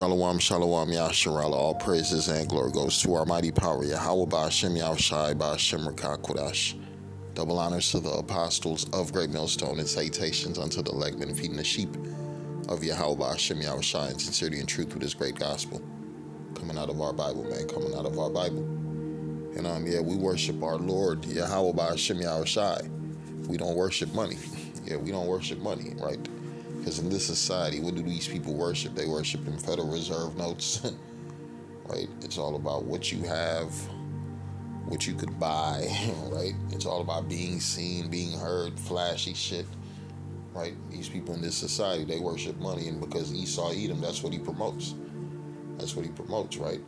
Shalom, shalom, Yasharala. All praises and glory goes to our mighty power, Yahweh Ba'ashem Yahushai Ba'ashem Rakakodash. Double honors to the apostles of Great Millstone and salutations unto the legmen feeding the sheep of Yahweh Ba'ashem Yahushai in sincerity and truth with this great gospel. Coming out of our Bible, man, coming out of our Bible. And we worship our Lord, Yahweh Ba'ashem Yahushai. We don't worship money. We don't worship money, right? Because in this society, what do these people worship? They worship in Federal Reserve notes, right? It's all about what you have, what you could buy, right? It's all about being seen, being heard, flashy shit, right? These people in this society, they worship money, and because Esau Edom, that's what he promotes. That's what he promotes, right?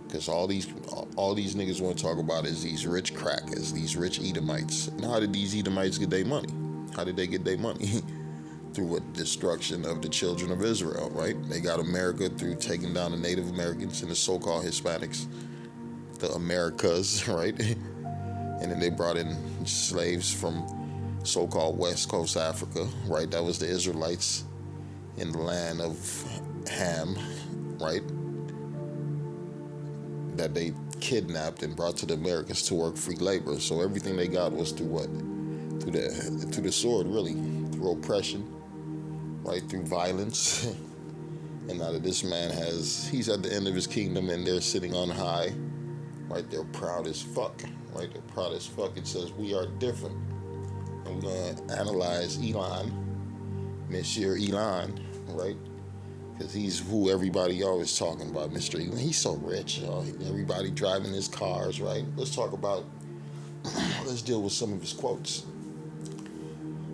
Because all these niggas want to talk about is these rich crackers, these rich Edomites. And how did these Edomites get their money? How did they get their money? Through a destruction of the children of Israel, right? They got America through taking down the Native Americans and the so-called Hispanics, the Americas, right? And then they brought in slaves from so-called West Coast Africa, right? That was the Israelites in the land of Ham, right? That they kidnapped and brought to the Americas to work free labor. So everything they got was through what? Through the sword, really, through oppression. Right, through violence. And now that this man he's at the end of his kingdom and they're sitting on high, right? They're proud as fuck, right? They're proud as fuck. It says we are different. And we're going to analyze Elon, Monsieur Elon, right? Because he's who everybody always talking about, Mr. Elon. He's so rich, y'all. Everybody driving his cars, right? Let's deal with some of his quotes.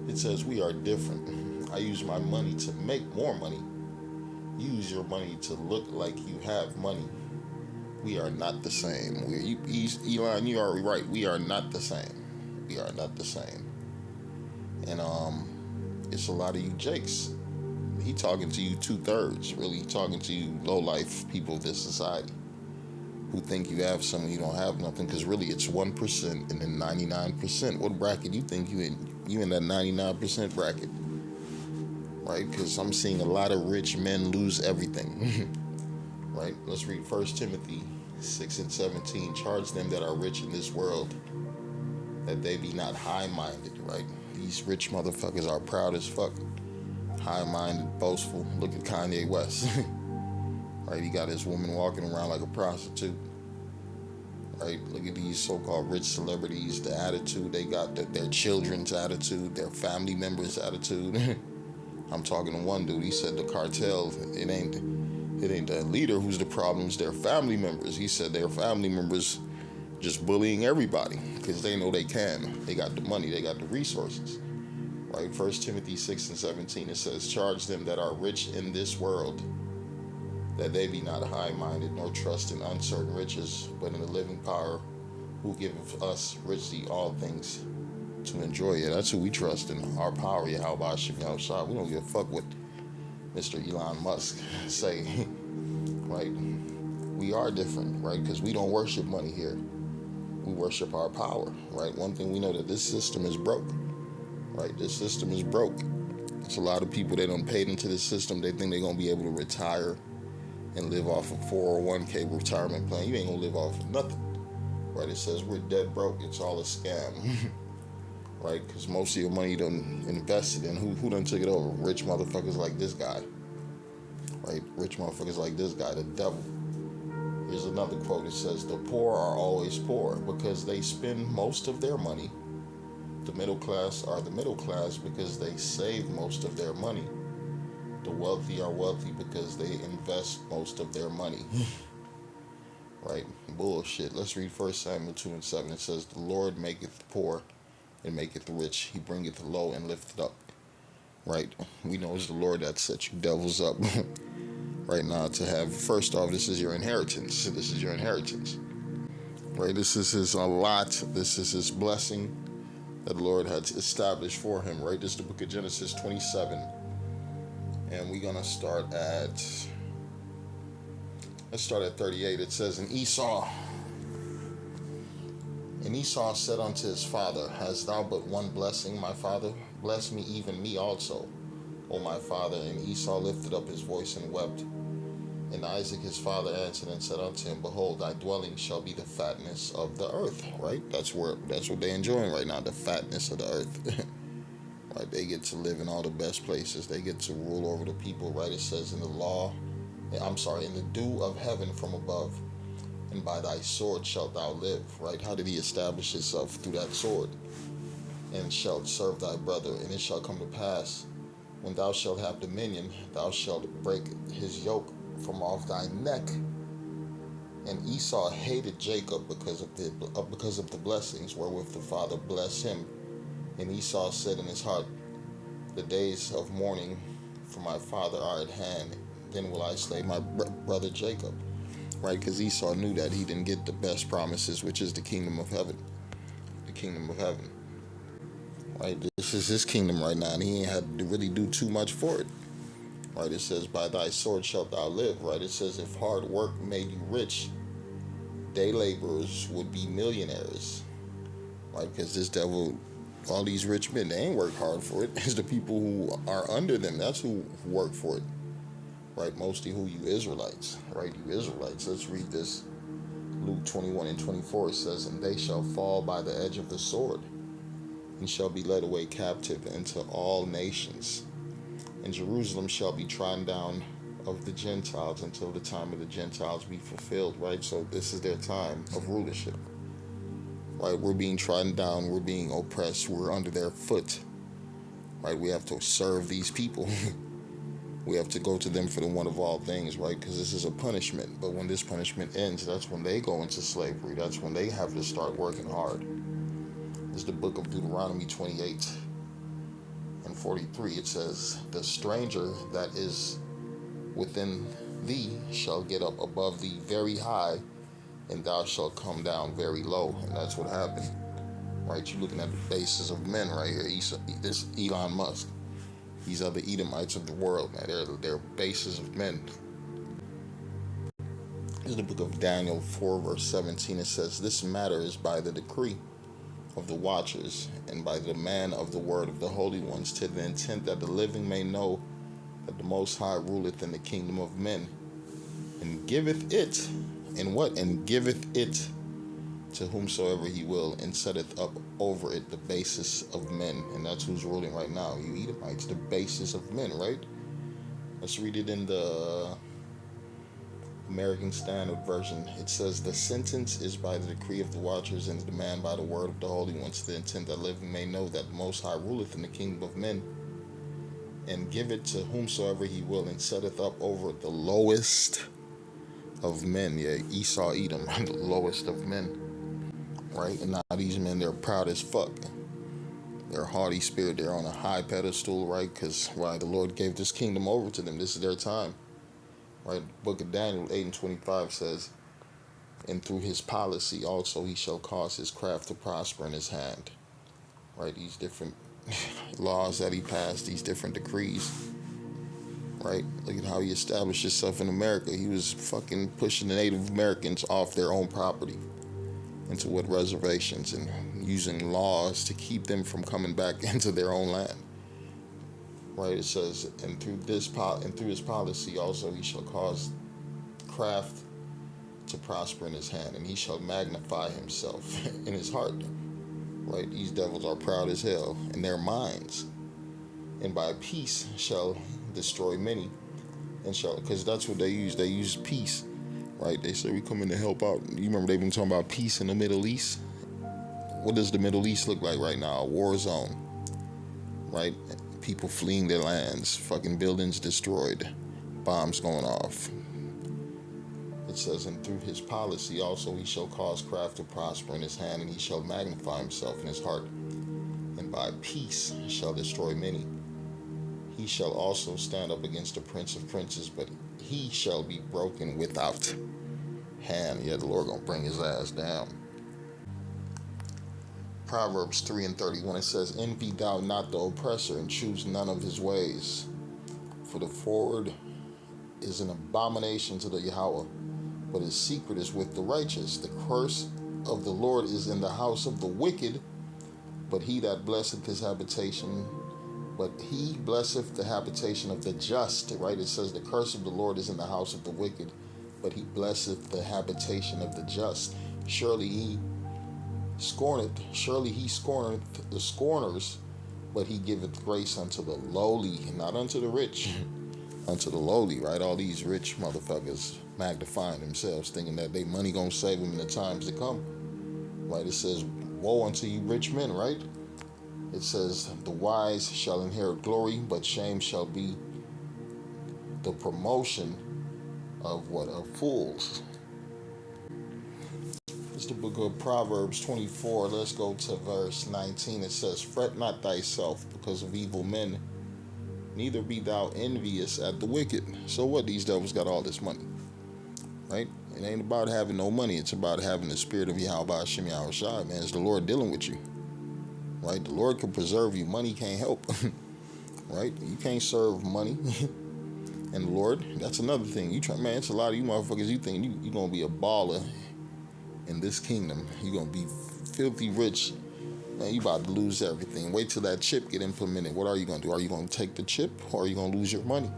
It says we are different. I use my money to make more money. Use your money to look like you have money. We are not the same. Elon, you are right. We are not the same. We are not the same. And it's a lot of you jakes. He talking to you 2/3. Really talking to you low life people of this society who think you have something, you don't have nothing. Because really it's 1% and then 99%. What bracket you think you in? You in that 99% bracket. Right? Because I'm seeing a lot of rich men lose everything. Right? Let's read 1 Timothy 6:17. Charge them that are rich in this world that they be not high-minded, right? These rich motherfuckers are proud as fuck. High-minded, boastful. Look at Kanye West. Right? He got his woman walking around like a prostitute. Right? Look at these so-called rich celebrities, the attitude they got, their children's attitude, their family members' attitude. I'm talking to one dude. He said the cartel, it ain't the leader who's the problem, it's their family members. He said their family members just bullying everybody because they know they can. They got the money, they got the resources. Right? 1 Timothy 6:17, it says, charge them that are rich in this world, that they be not high-minded, nor trust in uncertain riches, but in the living power, who giveth us richly all things to enjoy it. That's who we trust in, our power, Yahweh Ba'ashem Yahushai. We don't give a fuck what Mr. Elon Musk say, right? We are different, right? Because we don't worship money here. We worship our power, right? One thing we know, that this system is broke, right? This system is broke. It's a lot of people that don't paid into this system. They think they're going to be able to retire and live off a 401k retirement plan. You ain't going to live off of nothing, right? It says we're dead broke. It's all a scam. Right? Because most of your money you done invested in. Who done took it over? Rich motherfuckers like this guy. Right? Rich motherfuckers like this guy, the devil. Here's another quote. It says, the poor are always poor because they spend most of their money. The middle class are the middle class because they save most of their money. The wealthy are wealthy because they invest most of their money. Right? Bullshit. Let's read 1 Samuel 2:7. It says, the Lord maketh poor and maketh rich. He bringeth low and lifteth up. Right? We know it's the Lord that set you devils up. Right now to have, first off, this is your inheritance. This is your inheritance. Right? This is his lot. This is his blessing that the Lord had established for him. Right? This is the book of Genesis 27. And we're going to start at, let's start at 38. It says, And Esau said unto his father, hast thou but one blessing, my father? Bless me, even me also, O my father. And Esau lifted up his voice and wept. And Isaac his father answered and said unto him, Behold, thy dwelling shall be the fatness of the earth. Right? That's what they're enjoying right now, the fatness of the earth. Right? They get to live in all the best places. They get to rule over the people. Right? It says in the law, in the dew of heaven from above, and by thy sword shalt thou live. Right? How did he establish himself? Through that sword. And shalt serve thy brother, and it shall come to pass, when thou shalt have dominion, thou shalt break his yoke from off thy neck. And Esau hated Jacob because of the blessings wherewith the father blessed him. And Esau said in his heart, The days of mourning for my father are at hand. Then will I slay my brother Jacob. Right? Because Esau knew that he didn't get the best promises, which is the kingdom of heaven. The kingdom of heaven. Right? This is his kingdom right now, and he ain't had to really do too much for it. Right? It says, By thy sword shalt thou live. Right? It says, if hard work made you rich, day laborers would be millionaires. Right? Because this devil, all these rich men, they ain't work hard for it. It's the people who are under them. That's who work for it. Right? Mostly who? You Israelites. Right? You Israelites. Let's read this. Luke 21 and 24, it says, And they shall fall by the edge of the sword, and shall be led away captive into all nations. And Jerusalem shall be trodden down of the Gentiles until the time of the Gentiles be fulfilled. Right? So this is their time of rulership. Right? We're being trodden down. We're being oppressed. We're under their foot. Right? We have to serve these people. We have to go to them for the one of all things, right? Because this is a punishment. But when this punishment ends, that's when they go into slavery. That's when they have to start working hard. It's the book of Deuteronomy 28 and 43. It says, The stranger that is within thee shall get up above thee very high, and thou shalt come down very low. And that's what happened. Right? You're looking at the bases of men right here. This Elon Musk. These are the Edomites of the world, man. They're bases of men. In the book of Daniel 4, verse 17, it says, This matter is by the decree of the watchers, and by the demand of the word of the holy ones, to the intent that the living may know that the Most High ruleth in the kingdom of men, and giveth it, and what? And giveth it to whomsoever he will, and setteth up over it the basis of men. And that's who's ruling right now. You Edomites, the basis of men, right? Let's read it in the American Standard Version. It says, The sentence is by the decree of the watchers, and the demand by the word of the holy ones, to the intent that living may know that the Most High ruleth in the kingdom of men, and give it to whomsoever he will, and setteth up over the lowest of men. Yeah, Esau, Edom, the lowest of men. Right? And now these men, they're proud as fuck. They're haughty spirit. They're on a high pedestal, right? Because why? The Lord gave this kingdom over to them. This is their time. Right? Book of Daniel 8 and 25 says, And through his policy also he shall cause his craft to prosper in his hand. Right? These different laws that he passed, these different decrees. Right? Look at how he established himself in America. He was fucking pushing the Native Americans off their own property into what reservations, and using laws to keep them from coming back into their own land. Right? It says, and through his policy also he shall cause craft to prosper in his hand, and he shall magnify himself in his heart. Right? These devils are proud as hell in their minds, and by peace shall destroy many, and shall, because that's what they use peace. Right? They say we come in to help out. You remember they've been talking about peace in the Middle East? What does the Middle East look like right now? A war zone. Right? People fleeing their lands. Fucking buildings destroyed. Bombs going off. It says, And through his policy also he shall cause craft to prosper in his hand, and he shall magnify himself in his heart. And by peace shall destroy many. He shall also stand up against the prince of princes, but he shall be broken without hand. Yeah, the Lord gonna bring his ass down. Proverbs 3 and 31, it says, Envy thou not the oppressor, and choose none of his ways. For the forward is an abomination to the Yahweh, but his secret is with the righteous. The curse of the Lord is in the house of the wicked, but he that blesseth his habitation But he blesseth the habitation of the just, right? It says the curse of the Lord is in the house of the wicked, but he blesseth the habitation of the just. Surely he scorneth the scorners, but he giveth grace unto the lowly, not unto the rich, unto the lowly, right? All these rich motherfuckers magnifying themselves, thinking that they money gonna save them in the times to come, right? It says, woe unto you rich men, right? It says, the wise shall inherit glory, but shame shall be the promotion of what? Of fools. It's the book of Proverbs 24. Let's go to verse 19. It says, fret not thyself because of evil men, neither be thou envious at the wicked. So what? These devils got all this money, right? It ain't about having no money. It's about having the spirit of Yahweh Hashem Yahushua, man. It's the Lord dealing with you, right? The Lord can preserve you. Money can't help, right? You can't serve money. And the Lord, that's another thing. You try, man, it's a lot of you motherfuckers, you think you're going to be a baller in this kingdom. You're going to be filthy rich. Man, you about to lose everything. Wait till that chip get implemented. What are you going to do? Are you going to take the chip or are you going to lose your money?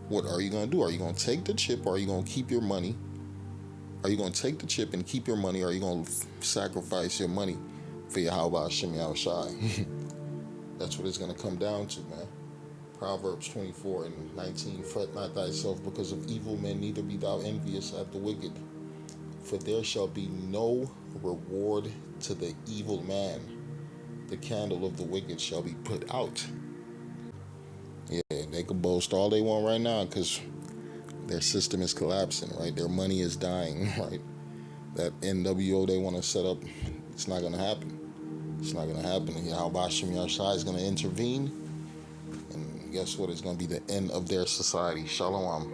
What are you going to do? Are you going to take the chip or are you going to keep your money? Are you going to take the chip and keep your money or are you going to sacrifice your money for Yahweh Hashem Yahushai? That's what it's going to come down to, man. Proverbs 24 and 19, fret not thyself because of evil men, neither be thou envious at the wicked. For there shall be no reward to the evil man. The candle of the wicked shall be put out. Yeah, they can boast all they want right now because their system is collapsing, right? Their money is dying, right? That NWO they want to set up, it's not going to happen. It's not going to happen. Yahweh Hashem Yahushua is going to intervene. And guess what? It's going to be the end of their society. Shalom.